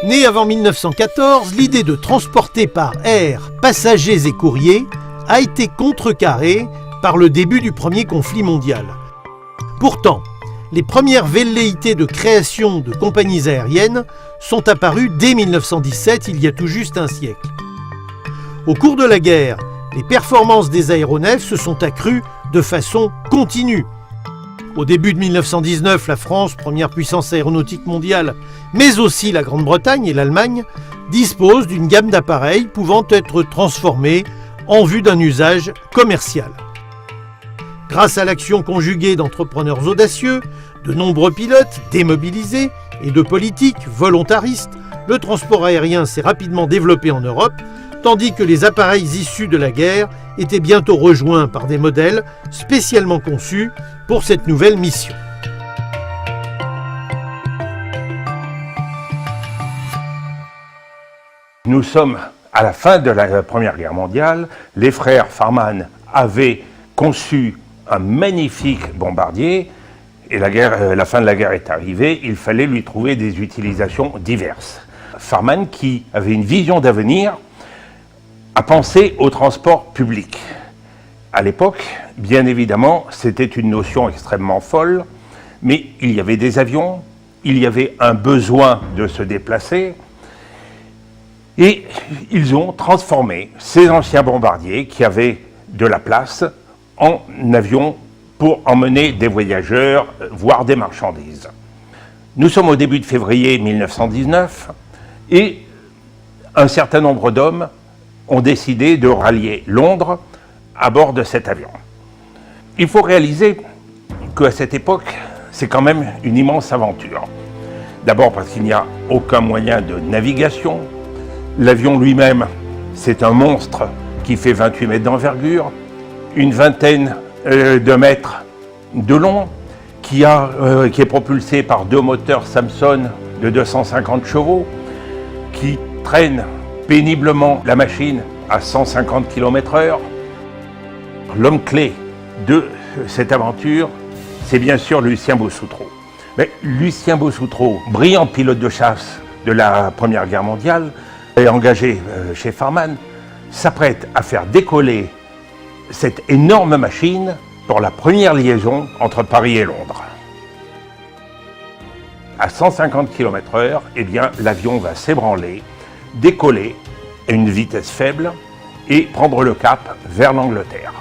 Née avant 1914, l'idée de transporter par air passagers et courriers a été contrecarrée par le début du premier conflit mondial. Pourtant, les premières velléités de création de compagnies aériennes sont apparues dès 1917, il y a tout juste un siècle. Au cours de la guerre, les performances des aéronefs se sont accrues de façon continue. Au début de 1919, la France, première puissance aéronautique mondiale, mais aussi la Grande-Bretagne et l'Allemagne, disposent d'une gamme d'appareils pouvant être transformés en vue d'un usage commercial. Grâce à l'action conjuguée d'entrepreneurs audacieux, de nombreux pilotes démobilisés et de politiques volontaristes, le transport aérien s'est rapidement développé en Europe, tandis que les appareils issus de la guerre étaient bientôt rejoints par des modèles spécialement conçus pour cette nouvelle mission. Nous sommes à la fin de la Première Guerre mondiale. Les frères Farman avaient conçu un magnifique bombardier et la fin de la guerre est arrivée. Il fallait lui trouver des utilisations diverses. Farman, qui avait une vision d'avenir, a pensé au transport public. À l'époque, bien évidemment, c'était une notion extrêmement folle, mais il y avait des avions, il y avait un besoin de se déplacer, et ils ont transformé ces anciens bombardiers qui avaient de la place en avions pour emmener des voyageurs, voire des marchandises. Nous sommes au début de février 1919, et un certain nombre d'hommes ont décidé de rallier Londres à bord de cet avion. Il faut réaliser qu'à cette époque, c'est quand même une immense aventure. D'abord parce qu'il n'y a aucun moyen de navigation. L'avion lui-même, c'est un monstre qui fait 28 mètres d'envergure, une vingtaine de mètres de long, qui est propulsé par 2 moteurs Samson de 250 chevaux, qui traîne péniblement la machine à 150 km/h. L'homme clé de cette aventure, c'est bien sûr Lucien Bossoutroux. Mais Lucien Bossoutroux, brillant pilote de chasse de la Première Guerre mondiale, est engagé chez Farman, s'apprête à faire décoller cette énorme machine pour la première liaison entre Paris et Londres. À 150 km/h, eh bien, l'avion va s'ébranler, décoller à une vitesse faible et prendre le cap vers l'Angleterre.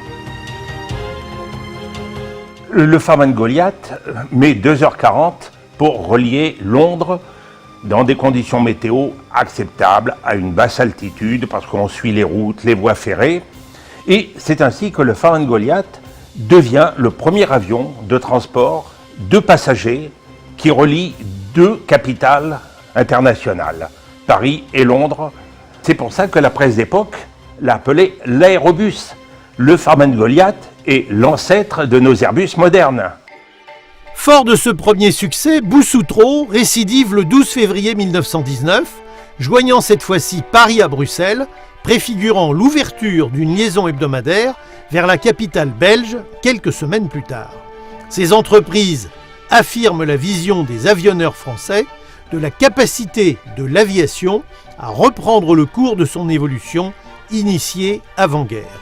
Le Farman Goliath met 2h40 pour relier Londres dans des conditions météo acceptables à une basse altitude parce qu'on suit les routes, les voies ferrées. Et c'est ainsi que le Farman Goliath devient le premier avion de transport de passagers qui relie 2 capitales internationales, Paris et Londres. C'est pour ça que la presse d'époque l'a appelé l'aérobus. Le Farman Goliath est l'ancêtre de nos Airbus modernes. Fort de ce premier succès, Bossoutroux récidive le 12 février 1919, joignant cette fois-ci Paris à Bruxelles, préfigurant l'ouverture d'une liaison hebdomadaire vers la capitale belge quelques semaines plus tard. Ces entreprises affirment la vision des avionneurs français de la capacité de l'aviation à reprendre le cours de son évolution initiée avant-guerre.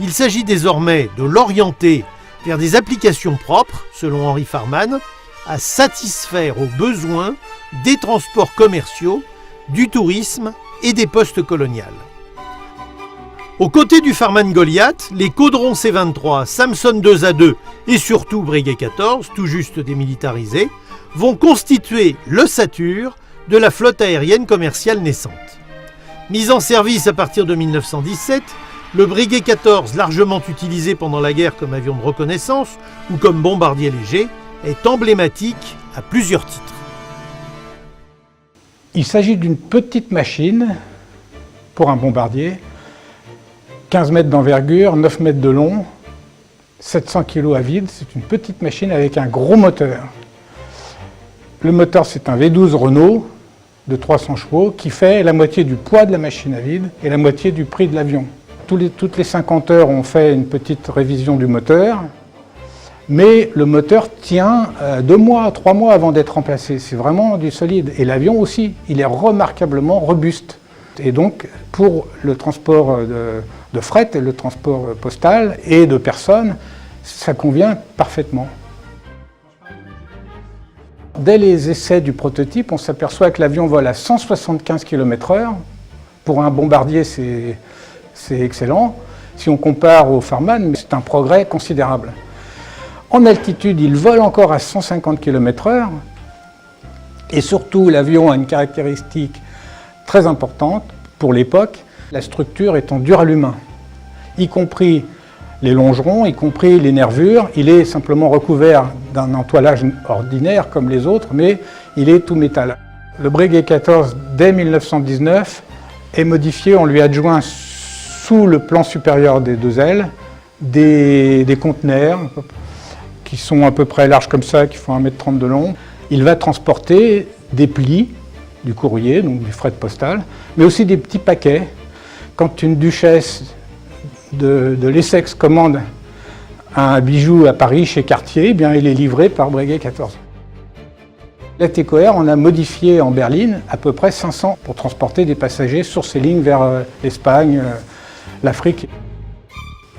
Il s'agit désormais de l'orienter vers des applications propres, selon Henry Farman, à satisfaire aux besoins des transports commerciaux, du tourisme et des postes coloniales. Aux côtés du Farman Goliath, les Caudron C-23, Samson 2A2 et surtout Breguet 14, tout juste démilitarisés, vont constituer l'ossature de la flotte aérienne commerciale naissante. Mis en service à partir de 1917, le Breguet 14, largement utilisé pendant la guerre comme avion de reconnaissance ou comme bombardier léger, est emblématique à plusieurs titres. Il s'agit d'une petite machine pour un bombardier, 15 mètres d'envergure, 9 mètres de long, 700 kg à vide. C'est une petite machine avec un gros moteur. Le moteur, c'est un V12 Renault de 300 chevaux qui fait la moitié du poids de la machine à vide et la moitié du prix de l'avion. Toutes les 50 heures, on fait une petite révision du moteur, mais le moteur tient 2 mois, 3 mois avant d'être remplacé. C'est vraiment du solide. Et l'avion aussi, il est remarquablement robuste. Et donc, pour le transport de fret, et le transport postal et de personnes, ça convient parfaitement. Dès les essais du prototype, on s'aperçoit que l'avion vole à 175 km/h. Pour un bombardier, c'est excellent. Si on compare au Farman, c'est un progrès considérable. En altitude, il vole encore à 150 km/h. Et surtout, l'avion a une caractéristique très importante pour l'époque. La structure est en duralumin, y compris les longerons, y compris les nervures. Il est simplement recouvert d'un entoilage ordinaire comme les autres, mais il est tout métal. Le Breguet 14, dès 1919, est modifié. On lui adjoint sous le plan supérieur des 2 ailes des conteneurs qui sont à peu près larges comme ça, qui font 1,30 m de long. Il va transporter des plis, du courrier, donc du fret postal, mais aussi des petits paquets. Quand une duchesse de l'Essex commande un bijou à Paris chez Cartier, eh bien, il est livré par Breguet 14. La TCOR en a modifié en berline à peu près 500 pour transporter des passagers sur ces lignes vers l'Espagne, l'Afrique.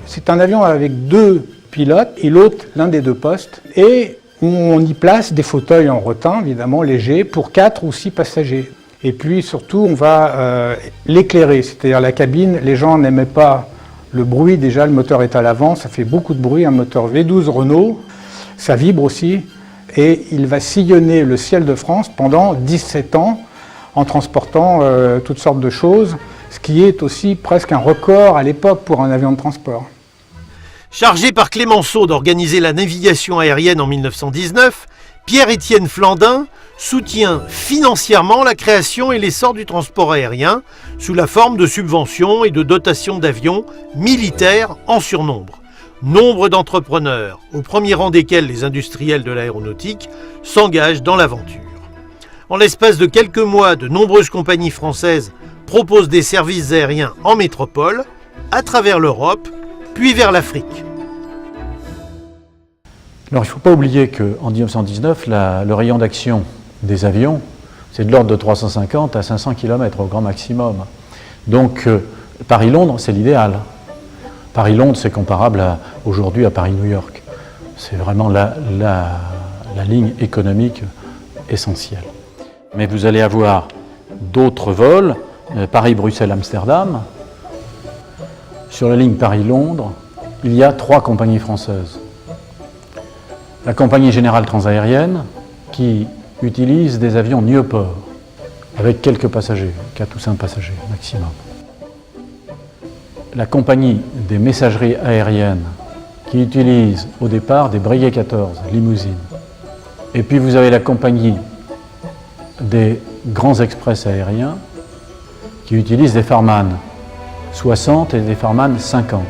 C'est un avion avec 2 pilotes et l'un des 2 postes. Et on y place des fauteuils en rotin, évidemment légers, pour 4 ou 6 passagers. Et puis surtout, on va l'éclairer, c'est-à-dire la cabine. Les gens n'aimaient pas le bruit, déjà le moteur est à l'avant, ça fait beaucoup de bruit, un moteur V12 Renault, ça vibre aussi. Et il va sillonner le ciel de France pendant 17 ans en transportant toutes sortes de choses, ce qui est aussi presque un record à l'époque pour un avion de transport. Chargé par Clémenceau d'organiser la navigation aérienne en 1919, Pierre-Étienne Flandin soutient financièrement la création et l'essor du transport aérien sous la forme de subventions et de dotations d'avions militaires en surnombre. Nombre d'entrepreneurs, au premier rang desquels les industriels de l'aéronautique, s'engagent dans l'aventure. En l'espace de quelques mois, de nombreuses compagnies françaises proposent des services aériens en métropole, à travers l'Europe, puis vers l'Afrique. Alors il ne faut pas oublier qu'en 1919, le rayon d'action des avions, c'est de l'ordre de 350 à 500 km au grand maximum. Donc Paris-Londres, c'est l'idéal. Paris-Londres, c'est comparable aujourd'hui à Paris-New York. C'est vraiment la ligne économique essentielle. Mais vous allez avoir d'autres vols, Paris-Bruxelles-Amsterdam. Sur la ligne Paris-Londres, il y a 3 compagnies françaises. La compagnie générale transaérienne, qui utilise des avions Nieuport, avec quelques passagers, 4 ou 5 passagers maximum. La compagnie des messageries aériennes, qui utilise au départ des Breguet 14, limousines. Et puis vous avez la compagnie des grands express aériens, qui utilise des Farman 60 et des Farman 50.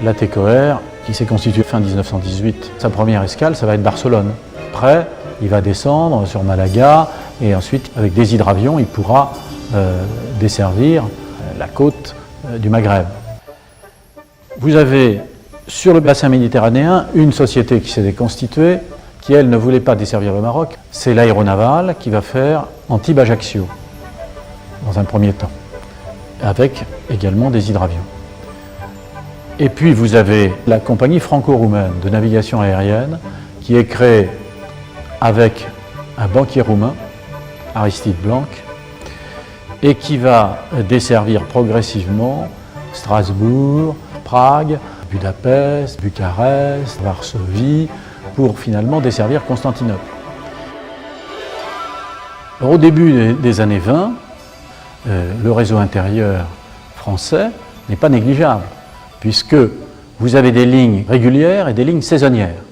La TCOR, qui s'est constituée fin 1918, sa première escale, ça va être Barcelone. Après, il va descendre sur Malaga et ensuite, avec des hydravions, il pourra desservir la côte du Maghreb. Vous avez sur le bassin méditerranéen une société qui s'est constituée, qui elle ne voulait pas desservir le Maroc, c'est l'Aéronaval qui va faire Antibes-Ajaccio, dans un premier temps, avec également des hydravions. Et puis vous avez la compagnie franco-roumaine de navigation aérienne qui est créée avec un banquier roumain, Aristide Blanc, et qui va desservir progressivement Strasbourg, Prague, Budapest, Bucarest, Varsovie, pour finalement desservir Constantinople. Alors, au début des années 20, le réseau intérieur français n'est pas négligeable, puisque vous avez des lignes régulières et des lignes saisonnières.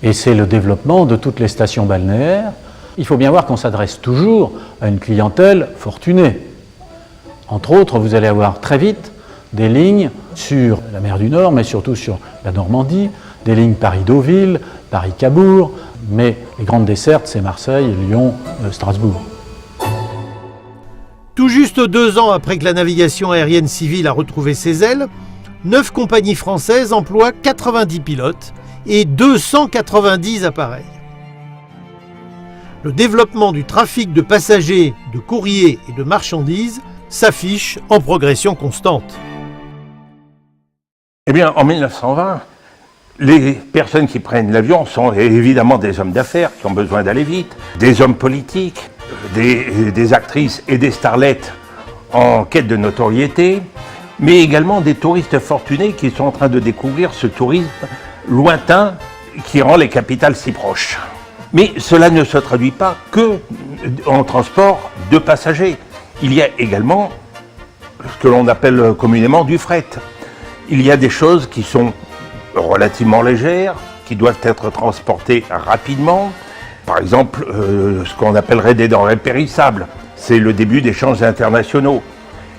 Et c'est le développement de toutes les stations balnéaires. Il faut bien voir qu'on s'adresse toujours à une clientèle fortunée. Entre autres, vous allez avoir très vite des lignes sur la mer du Nord, mais surtout sur la Normandie, des lignes Paris-Deauville, Paris-Cabourg, mais les grandes dessertes, c'est Marseille, Lyon, Strasbourg. Tout juste 2 ans après que la navigation aérienne civile a retrouvé ses ailes, 9 compagnies françaises emploient 90 pilotes et 290 appareils. Le développement du trafic de passagers, de courriers et de marchandises s'affiche en progression constante. Eh bien, en 1920, les personnes qui prennent l'avion sont évidemment des hommes d'affaires qui ont besoin d'aller vite, des hommes politiques, des actrices et des starlettes en quête de notoriété, mais également des touristes fortunés qui sont en train de découvrir ce tourisme lointain qui rend les capitales si proches. Mais cela ne se traduit pas que en transport de passagers. Il y a également ce que l'on appelle communément du fret. Il y a des choses qui sont relativement légères, qui doivent être transportées rapidement. Par exemple, ce qu'on appellerait des denrées périssables. C'est le début d'échanges internationaux.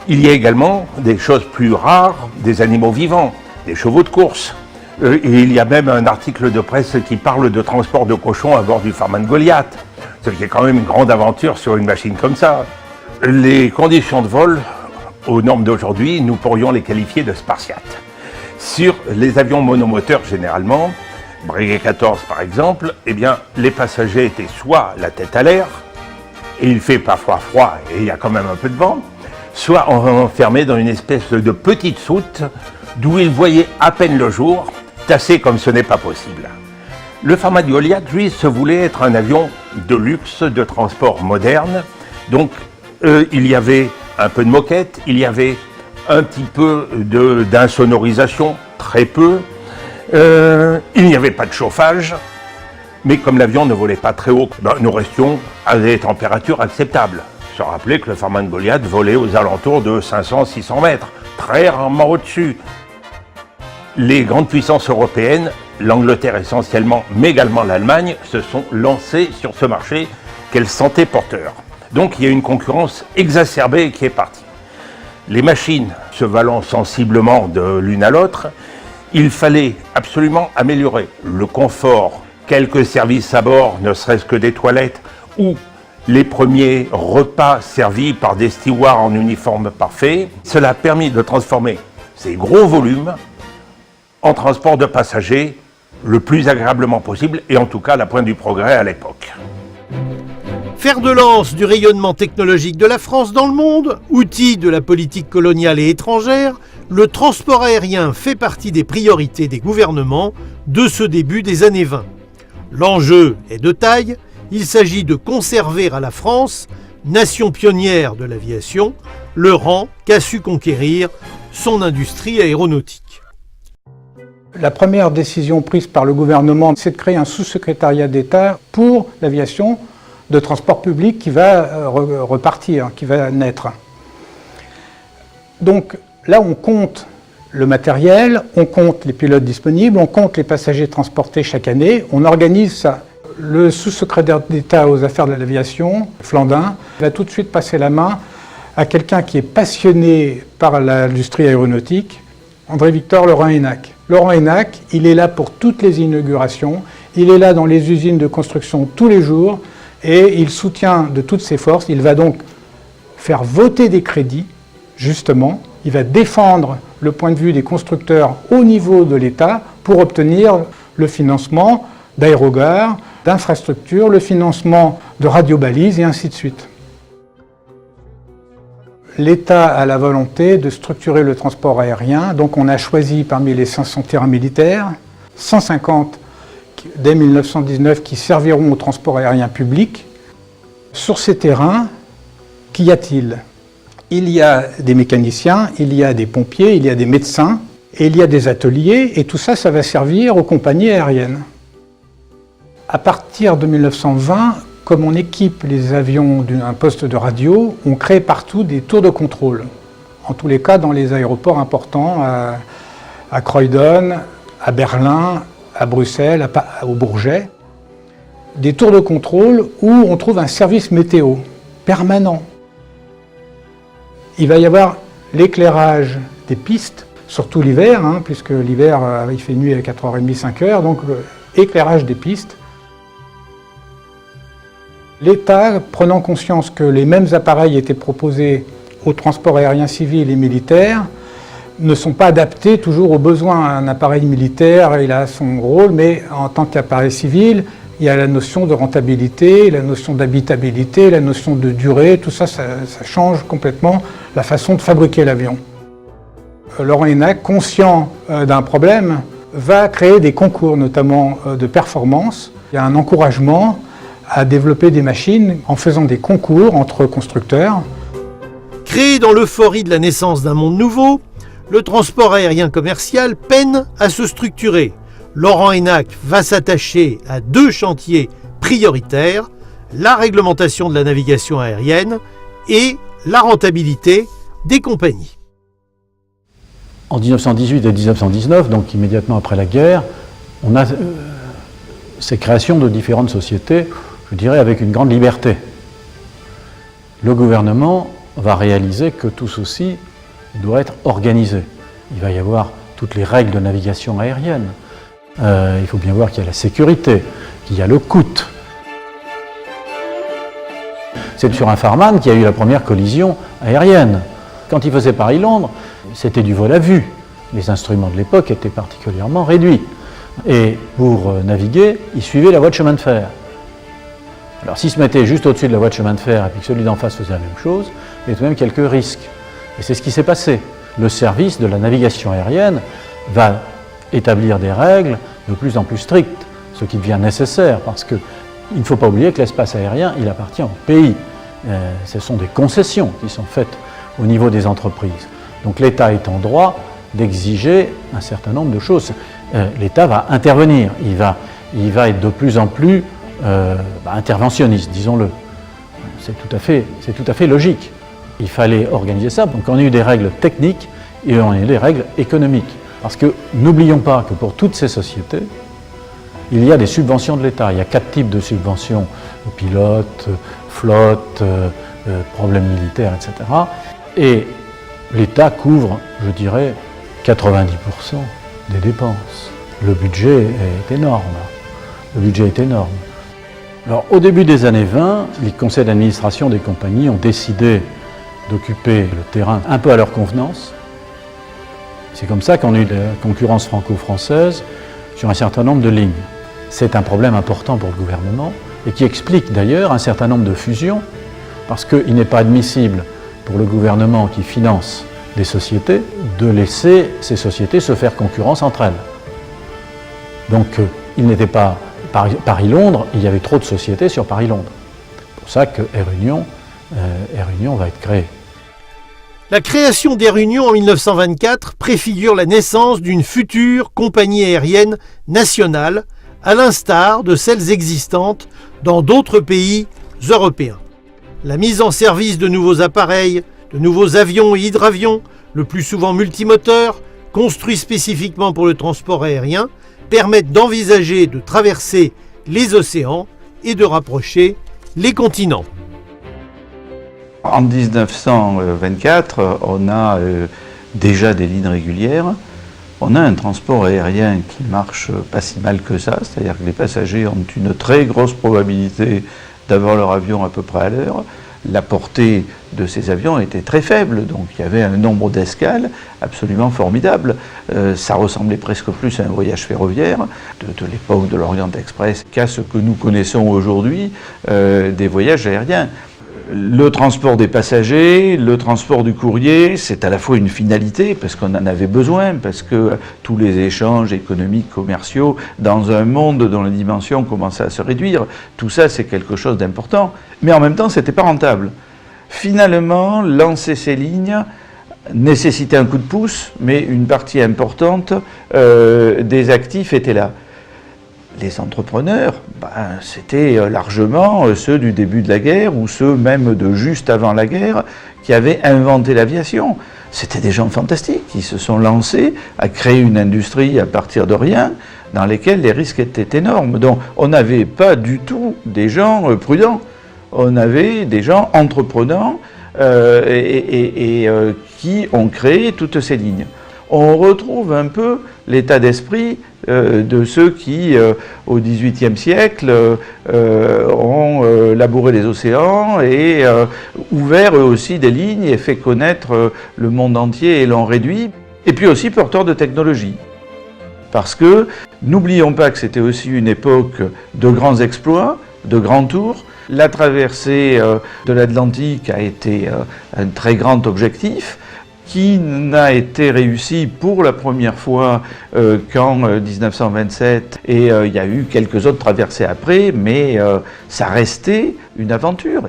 Il y a également des choses plus rares, des animaux vivants, des chevaux de course. Et il y a même un article de presse qui parle de transport de cochons à bord du Farman Goliath. Ce qui est quand même une grande aventure sur une machine comme ça. Les conditions de vol, aux normes d'aujourd'hui, nous pourrions les qualifier de spartiates. Sur les avions monomoteurs généralement, Breguet 14 par exemple, eh bien, les passagers étaient soit la tête à l'air, et il fait parfois froid et il y a quand même un peu de vent, soit enfermés dans une espèce de petite soute d'où ils voyaient à peine le jour, tassés comme ce n'est pas possible. Le Farman Goliath, lui, se voulait être un avion de luxe, de transport moderne, donc il y avait un peu de moquette, il y avait un petit peu d'insonorisation, très peu, il n'y avait pas de chauffage, mais comme l'avion ne volait pas très haut, nous restions à des températures acceptables. Se rappeler que le Farman Goliath volait aux alentours de 500-600 mètres, très rarement au-dessus. Les grandes puissances européennes, l'Angleterre essentiellement, mais également l'Allemagne, se sont lancées sur ce marché qu'elles sentaient porteur. Donc il y a une concurrence exacerbée qui est partie. Les machines se valant sensiblement de l'une à l'autre, il fallait absolument améliorer le confort, quelques services à bord, ne serait-ce que des toilettes, ou les premiers repas servis par des stewards en uniforme parfait. Cela a permis de transformer ces gros volumes en transport de passagers le plus agréablement possible, et en tout cas la pointe du progrès à l'époque. Fer de lance du rayonnement technologique de la France dans le monde, outil de la politique coloniale et étrangère, le transport aérien fait partie des priorités des gouvernements de ce début des années 20. L'enjeu est de taille, il s'agit de conserver à la France, nation pionnière de l'aviation, le rang qu'a su conquérir son industrie aéronautique. La première décision prise par le gouvernement, c'est de créer un sous-secrétariat d'État pour l'aviation de transport public qui va repartir, qui va naître. Donc là, on compte le matériel, on compte les pilotes disponibles, on compte les passagers transportés chaque année, on organise ça. Le sous-secrétaire d'État aux affaires de l'aviation, Flandin, va tout de suite passer la main à quelqu'un qui est passionné par l'industrie aéronautique, André-Victor Laurent-Hénac. Laurent-Hénac, il est là pour toutes les inaugurations, il est là dans les usines de construction tous les jours, et il soutient de toutes ses forces. Il va donc faire voter des crédits, justement. Il va défendre le point de vue des constructeurs au niveau de l'État pour obtenir le financement d'aérogares, d'infrastructures, le financement de radiobalises et ainsi de suite. L'État a la volonté de structurer le transport aérien. Donc on a choisi parmi les 500 terrains militaires, 150 dès 1919 qui serviront au transport aérien public. Sur ces terrains, Qu'y a-t-il? Il y a des mécaniciens, il y a des pompiers, il y a des médecins, et il y a des ateliers, et tout ça, ça va servir aux compagnies aériennes. À partir de 1920, comme on équipe les avions d'un poste de radio, on crée partout des tours de contrôle. En tous les cas, dans les aéroports importants, à Croydon, à Berlin, à Bruxelles, au Bourget. Des tours de contrôle où on trouve un service météo permanent. Il va y avoir l'éclairage des pistes, surtout l'hiver, puisque l'hiver il fait nuit à 4h30, 5h, donc éclairage des pistes. L'État, prenant conscience que les mêmes appareils étaient proposés au transport aérien civil et militaire, ne sont pas adaptés toujours aux besoins. Un appareil militaire, il a son rôle, mais en tant qu'appareil civil, il y a la notion de rentabilité, la notion d'habitabilité, la notion de durée, tout ça, ça change complètement la façon de fabriquer l'avion. Laurent Hénac, conscient d'un problème, va créer des concours, notamment de performance. Il y a un encouragement à développer des machines en faisant des concours entre constructeurs. Créé dans l'euphorie de la naissance d'un monde nouveau, le transport aérien commercial peine à se structurer. Laurent Hénac va s'attacher à deux chantiers prioritaires, la réglementation de la navigation aérienne et la rentabilité des compagnies. En 1918 et 1919, donc immédiatement après la guerre, on a ces créations de différentes sociétés, je dirais avec une grande liberté. Le gouvernement va réaliser que tout ceci doit être organisé. Il va y avoir toutes les règles de navigation aérienne. Il faut bien voir qu'il y a la sécurité, qu'il y a le coût. C'est sur un Farman qu'il y a eu la première collision aérienne. Quand il faisait Paris-Londres, c'était du vol à vue. Les instruments de l'époque étaient particulièrement réduits. Et pour naviguer, il suivait la voie de chemin de fer. Alors s'il se mettait juste au-dessus de la voie de chemin de fer et puis que celui d'en face faisait la même chose, il y a tout de même quelques risques. Et c'est ce qui s'est passé. Le service de la navigation aérienne va établir des règles de plus en plus strictes, ce qui devient nécessaire parce qu'il ne faut pas oublier que l'espace aérien, il appartient au pays. Ce sont des concessions qui sont faites au niveau des entreprises. Donc l'État est en droit d'exiger un certain nombre de choses. L'État va intervenir, il va être de plus en plus interventionniste, disons-le. C'est tout à fait logique. Il fallait organiser ça, donc on a eu des règles techniques et on a eu des règles économiques. Parce que n'oublions pas que pour toutes ces sociétés, il y a des subventions de l'État. Il y a 4 types de subventions, pilotes, flotte, problèmes militaires, etc. Et l'État couvre, je dirais, 90% des dépenses. Le budget est énorme. Alors, au début des années 20, les conseils d'administration des compagnies ont décidé d'occuper le terrain un peu à leur convenance. C'est comme ça qu'on a eu de la concurrence franco-française sur un certain nombre de lignes. C'est un problème important pour le gouvernement et qui explique d'ailleurs un certain nombre de fusions parce qu'il n'est pas admissible pour le gouvernement qui finance des sociétés de laisser ces sociétés se faire concurrence entre elles. Donc il n'était pas Paris-Londres, il y avait trop de sociétés sur Paris-Londres. C'est pour ça que Air Union va être créé. La création d'Air Union en 1924 préfigure la naissance d'une future compagnie aérienne nationale, à l'instar de celles existantes dans d'autres pays européens. La mise en service de nouveaux appareils, de nouveaux avions et hydravions, le plus souvent multimoteurs, construits spécifiquement pour le transport aérien, permettent d'envisager de traverser les océans et de rapprocher les continents. En 1924, on a déjà des lignes régulières. On a un transport aérien qui marche pas si mal que ça, c'est-à-dire que les passagers ont une très grosse probabilité d'avoir leur avion à peu près à l'heure. La portée de ces avions était très faible, donc il y avait un nombre d'escales absolument formidable. Ça ressemblait presque plus à un voyage ferroviaire de l'époque de l'Orient Express qu'à ce que nous connaissons aujourd'hui des voyages aériens. Le transport des passagers, le transport du courrier, c'est à la fois une finalité, parce qu'on en avait besoin, parce que tous les échanges économiques, commerciaux, dans un monde dont les dimensions commençaient à se réduire, tout ça c'est quelque chose d'important, mais en même temps c'était pas rentable. Finalement, lancer ces lignes nécessitait un coup de pouce, mais une partie importante des actifs était là. Les entrepreneurs, c'était largement ceux du début de la guerre ou ceux même de juste avant la guerre qui avaient inventé l'aviation. C'était des gens fantastiques qui se sont lancés à créer une industrie à partir de rien dans lesquels les risques étaient énormes. Donc on n'avait pas du tout des gens prudents, on avait des gens entreprenants qui ont créé toutes ces lignes. On retrouve un peu l'état d'esprit de ceux qui, au XVIIIe siècle, ont labouré les océans et ouvert eux aussi des lignes et fait connaître le monde entier et l'ont réduit. Et puis aussi porteurs de technologie. Parce que n'oublions pas que c'était aussi une époque de grands exploits, de grands tours. La traversée de l'Atlantique a été un très grand objectif, qui n'a été réussi pour la première fois qu'en 1927, et il y a eu quelques autres traversées après, mais ça restait une aventure.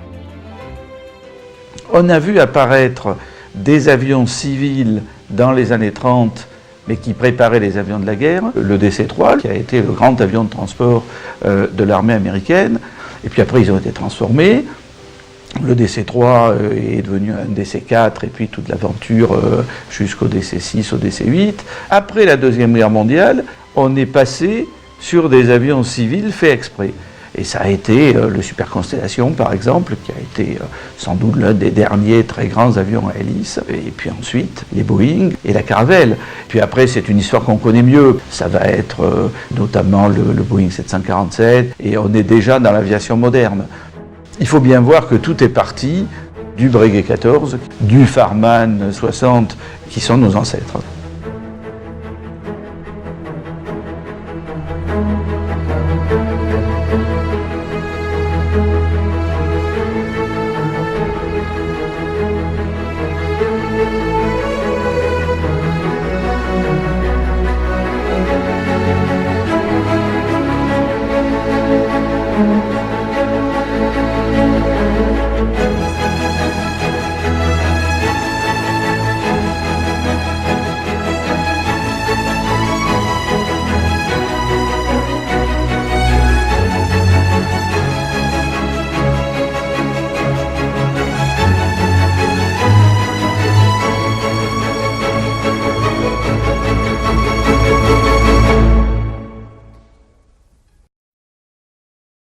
On a vu apparaître des avions civils dans les années 30, mais qui préparaient les avions de la guerre, le DC-3, qui a été le grand avion de transport de l'armée américaine, et puis après ils ont été transformés. Le DC-3 est devenu un DC-4 et puis toute l'aventure jusqu'au DC-6, au DC-8. Après la Deuxième Guerre mondiale, on est passé sur des avions civils faits exprès. Et ça a été le Super Constellation, par exemple, qui a été sans doute l'un des derniers très grands avions à hélice. Et puis ensuite, les Boeing et la Caravelle. Puis après, c'est une histoire qu'on connaît mieux. Ça va être notamment le Boeing 747. Et on est déjà dans l'aviation moderne. Il faut bien voir que tout est parti du Breguet 14, du Farman 60, qui sont nos ancêtres.